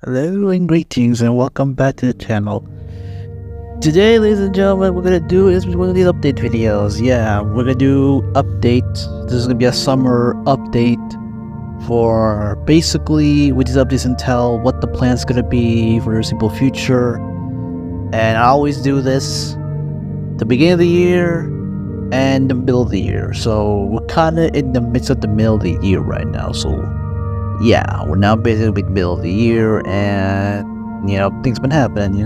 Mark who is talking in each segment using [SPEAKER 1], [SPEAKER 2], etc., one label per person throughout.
[SPEAKER 1] Hello and greetings and welcome back to the channel. Today, ladies and gentlemen, we're gonna do is one of these update videos. Yeah, we're gonna do update. This is gonna be a summer update for basically with these updates and tell what the plan's gonna be for the foreseeable future. And I always do this the beginning of the year and the middle of the year. So we're kinda in the midst of the middle of the year right now. So yeah, we're now basically middle of the year, and things been happening.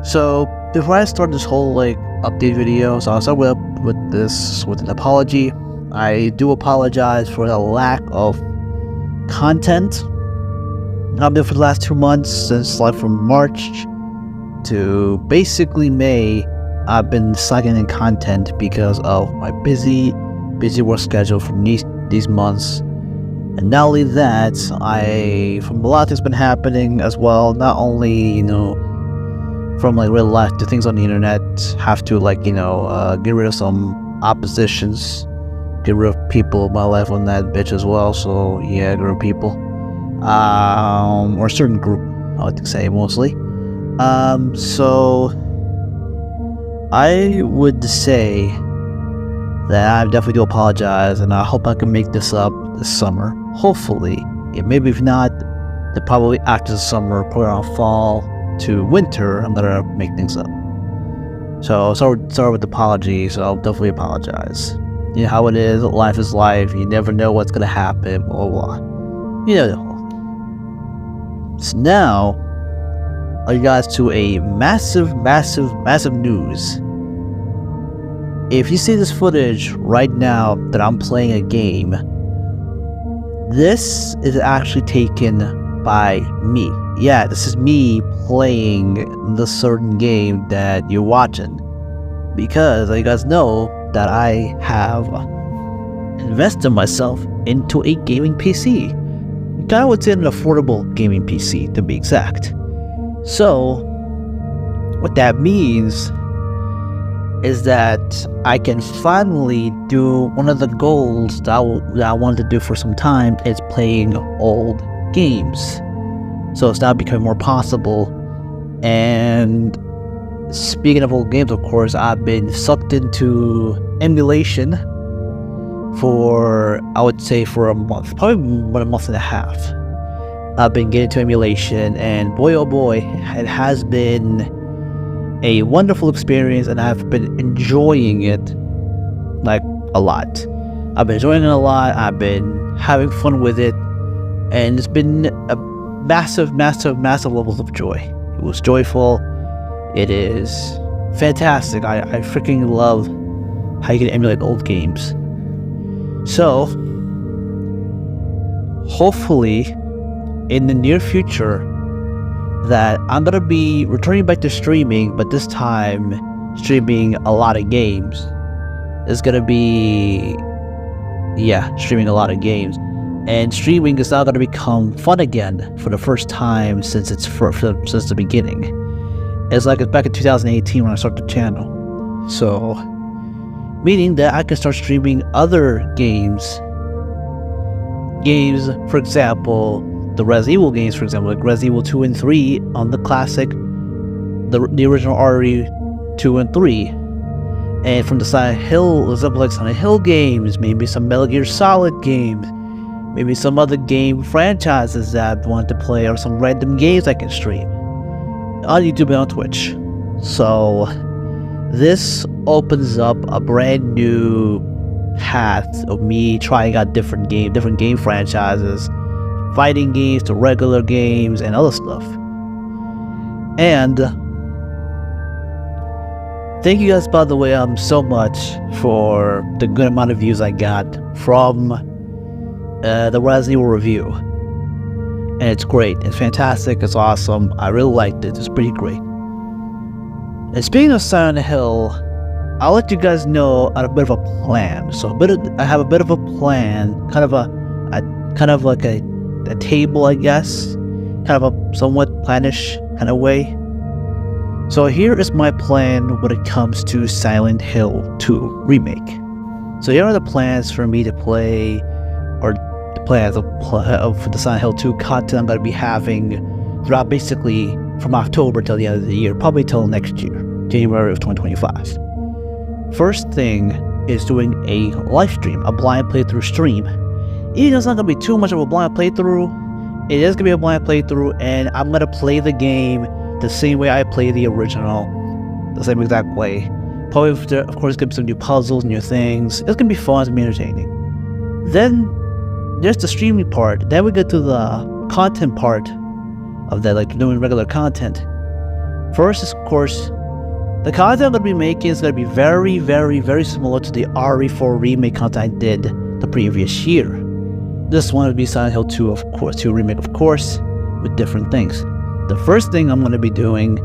[SPEAKER 1] So before I start this whole update video, so I'll start with an apology. I do apologize for the lack of content. I've been for the last 2 months, since from March to basically May. I've been slacking in content because of my busy work schedule from these months. And not only that, from a lot of things been happening as well, not only, from real life to things on the internet, have to get rid of some oppositions, get rid of people in my life on that bitch as well. So yeah, get rid of people, or a certain group, I like to say mostly. So I would say that I definitely do apologize, and I hope I can make this up this summer. Hopefully, maybe if not, then probably after the summer, probably around fall to winter, I'm gonna make things up. So sorry with the apologies. I'll definitely apologize. You know how it is. Life is life. You never know what's gonna happen. Blah blah. You know the whole. So now, you guys to a massive news. If you see this footage right now that I'm playing a game, this is actually taken by me. Yeah, this is me playing the certain game that you're watching. Because you guys know that I have invested myself into a gaming PC. I would say an affordable gaming PC, to be exact. So, what that means is that I can finally do one of the goals that I wanted to do for some time, is playing old games. So it's now becoming more possible. And speaking of old games, of course, I've been sucked into emulation for, I would say, for a month, probably about a month and a half. I've been getting into emulation, and boy oh boy, it has been a wonderful experience, and I've been enjoying it a lot. I've been enjoying it a lot. I've been having fun with it, and it's been a massive levels of joy. It was joyful. It is fantastic. I freaking love how you can emulate old games. So hopefully in the near future that I'm gonna be returning back to streaming, but this time streaming a lot of games. It's gonna be, streaming a lot of games, and streaming is now gonna become fun again for the first time since since the beginning. It's back in 2018 when I started the channel. So, meaning that I can start streaming other games. For example, the Resident Evil games, for example, like Resident Evil 2 and 3 on the classic, the original RE 2 and 3. And from the Silent Hill, like Silent Hill games, maybe some Metal Gear Solid games, maybe some other game franchises that I want to play, or some random games I can stream on YouTube and on Twitch. So this opens up a brand new path of me trying out different game franchises, fighting games to regular games and other stuff. And thank you guys, by the way, so much for the good amount of views I got from the Resident Evil review. And it's great. It's fantastic. It's awesome. I really liked it. It's pretty great. And speaking of Silent Hill, I'll let you guys know a bit of a plan. So I have a bit of a plan, kind of like a table, I guess, kind of a somewhat planish kind of way. So here is my plan when it comes to Silent Hill 2 Remake. So here are the plans for me to play, or the plans of the Silent Hill 2 content I'm going to be having throughout basically from October till the end of the year, probably till next year, January of 2025. First thing is doing a live stream, a blind playthrough stream. Even though it's not going to be too much of a blind playthrough, it is going to be a blind playthrough, and I'm going to play the game the same way I play the original, the same exact way. Probably, of course, going to be some new puzzles, new things. It's going to be fun, it's going to be entertaining. Then, there's the streaming part. Then we get to the content part of that, like doing regular content. First is, of course, the content I'm going to be making is going to be very, very, very similar to the RE4 remake content I did the previous year. This one would be Silent Hill 2, of course, 2 remake, of course, with different things. The first thing I'm going to be doing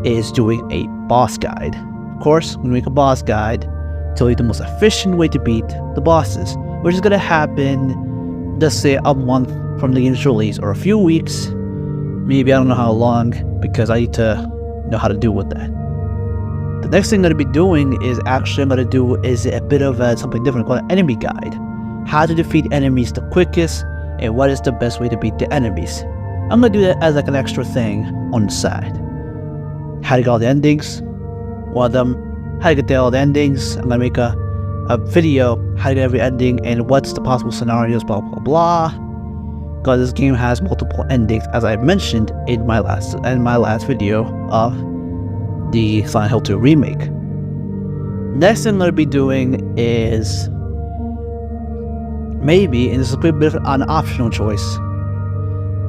[SPEAKER 1] is doing a boss guide. Of course, I'm going to make a boss guide to tell you the most efficient way to beat the bosses, which is going to happen, let's say, a month from the game's release, or a few weeks, maybe, I don't know how long, because I need to know how to deal with that. The next thing I'm going to be doing is actually, I'm going to do is a bit of something different called an enemy guide. How to defeat enemies the quickest, and what is the best way to beat the enemies. I'm going to do that as like an extra thing on the side. How to get all the endings, one of them, how to get all the endings. I'm going to make a video, how to get every ending, and what's the possible scenarios, blah, blah, blah. Because this game has multiple endings, as I mentioned in my last video of the Silent Hill 2 remake. Next thing I'm going to be doing is maybe, and this is a bit of an optional choice,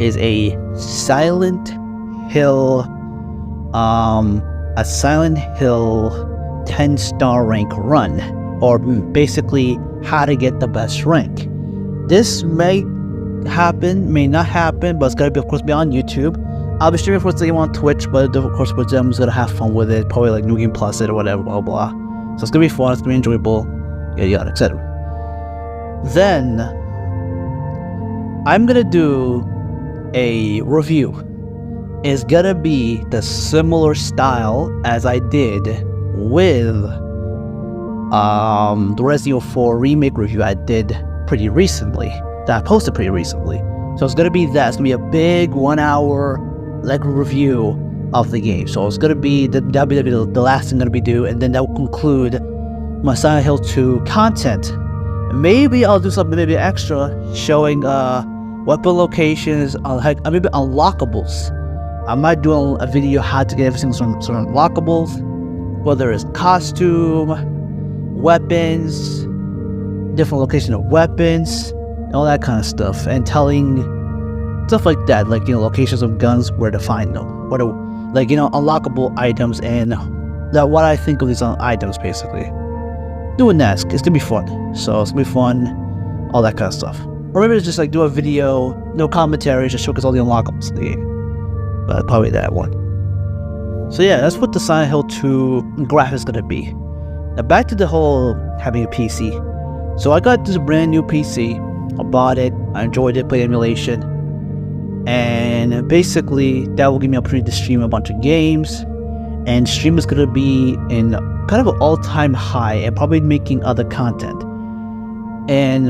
[SPEAKER 1] is a Silent Hill 10-star rank run, or basically how to get the best rank. This may happen, may not happen, but it's gonna be, of course, be on YouTube. I'll be streaming for the game on Twitch, but of course, with them, I'm gonna have fun with it. Probably like New Game Plus it or whatever, blah blah. So it's gonna be fun. It's gonna be enjoyable, yada yada, etc. Then I'm gonna do a review. It's gonna be the similar style as I did with the Resident Evil 4 remake review I did pretty recently, that I posted pretty recently. So it's gonna be that. It's gonna be a big 1 hour like review of the game. So it's gonna be that'll be the last thing I'm gonna be doing, and then that will conclude my Silent Hill 2 content. Maybe I'll do something maybe extra showing weapon locations, maybe unlockables. I might do a video how to get everything from unlockables, whether it's costume, weapons, different location of weapons, and all that kind of stuff, and telling stuff like that, like, you know, locations of guns, where to find them, like, you know, unlockable items, and what I think of these items, basically. Doing that, it's gonna be fun. So it's gonna be fun, all that kind of stuff. Or maybe it's just like do a video, no commentary, just showcase all the unlockables in the game. But probably that one. So yeah, that's what the Silent Hill 2 graphics is gonna be. Now back to the whole having a PC. So I got this brand new PC. I bought it, I enjoyed it, played emulation. And basically that will give me an opportunity to stream a bunch of games. And stream is gonna be in kind of an all-time high, and probably making other content. And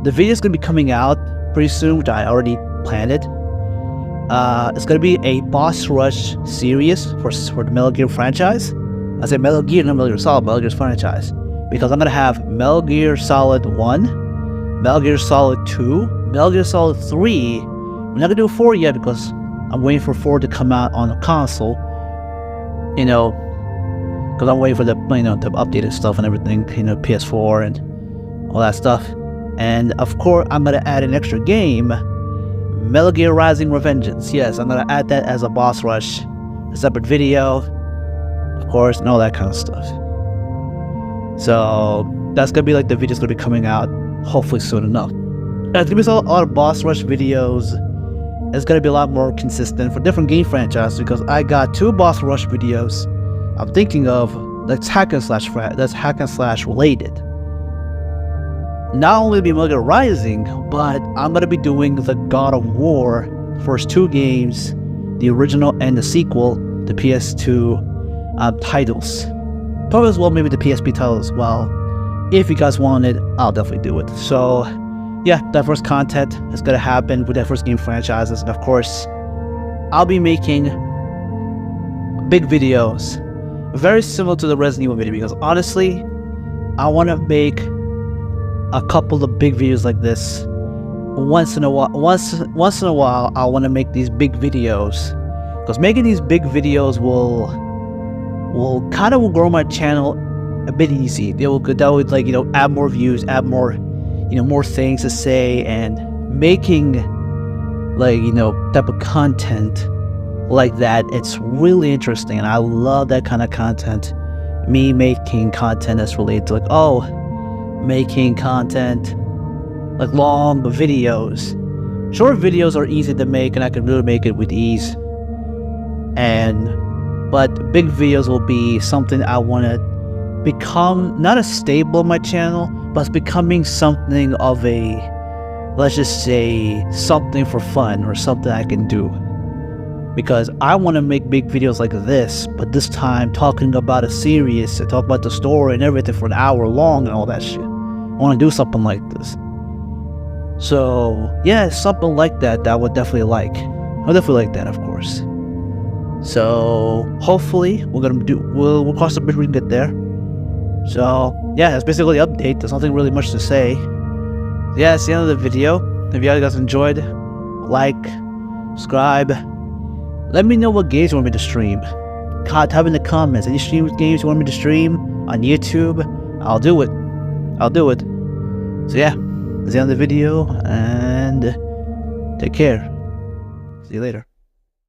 [SPEAKER 1] the video is gonna be coming out pretty soon, which I already planned it. It's gonna be a boss rush series for the Metal Gear franchise. I say Metal Gear, not Metal Gear Solid, Metal Gear franchise, because I'm gonna have Metal Gear Solid 1, Metal Gear Solid 2, Metal Gear Solid 3. We're not gonna do 4 yet because I'm waiting for 4 to come out on the console. You know, because I'm waiting for the, you know, the updated stuff and everything, you know, PS4 and all that stuff. And of course, I'm gonna add an extra game, Metal Gear Rising: Revengeance. Yes, I'm gonna add that as a boss rush, a separate video, of course, and all that kind of stuff. So that's gonna be like the video's gonna be coming out hopefully soon enough. And it's gonna be a lot of boss rush videos. It's gonna be a lot more consistent for different game franchises, because I got 2 boss rush videos I'm thinking of that's hack and slash related. Not only be Metal Gear Rising, but I'm gonna be doing the God of War first 2 games, the original and the sequel, the PS2 titles. Probably as well, maybe the PSP title as well. If you guys want it, I'll definitely do it. So yeah, diverse content is gonna happen with diverse game franchises, and of course, I'll be making big videos, very similar to the Resident Evil video, because honestly, I want to make a couple of big videos like this once in a while. Once in a while, I want to make these big videos, because making these big videos will kind of grow my channel a bit easy. That would like, you know, add more views, add more, you know, more things to say, and making like, you know, type of content like that, it's really interesting, and I love that kind of content. Me making content that's related to like, oh, making content like long videos. Short videos are easy to make, and I can really make it with ease. But big videos will be something I want to become, not as stable on my channel, but it's becoming something of a, let's just say, something for fun, or something I can do. Because I want to make big videos like this, but this time talking about a series, talk about the story and everything for an hour long and all that shit. I want to do something like this. So yeah, something like that I would definitely like. I would definitely like that, of course. So hopefully we'll cross the bridge when we get there. So yeah, that's basically the update. There's nothing really much to say. Yeah, it's the end of the video. If you guys enjoyed, like, subscribe. Let me know what games you want me to stream. Type in the comments any games you want me to stream on YouTube. I'll do it. So yeah, that's the end of the video, and take care. See you later.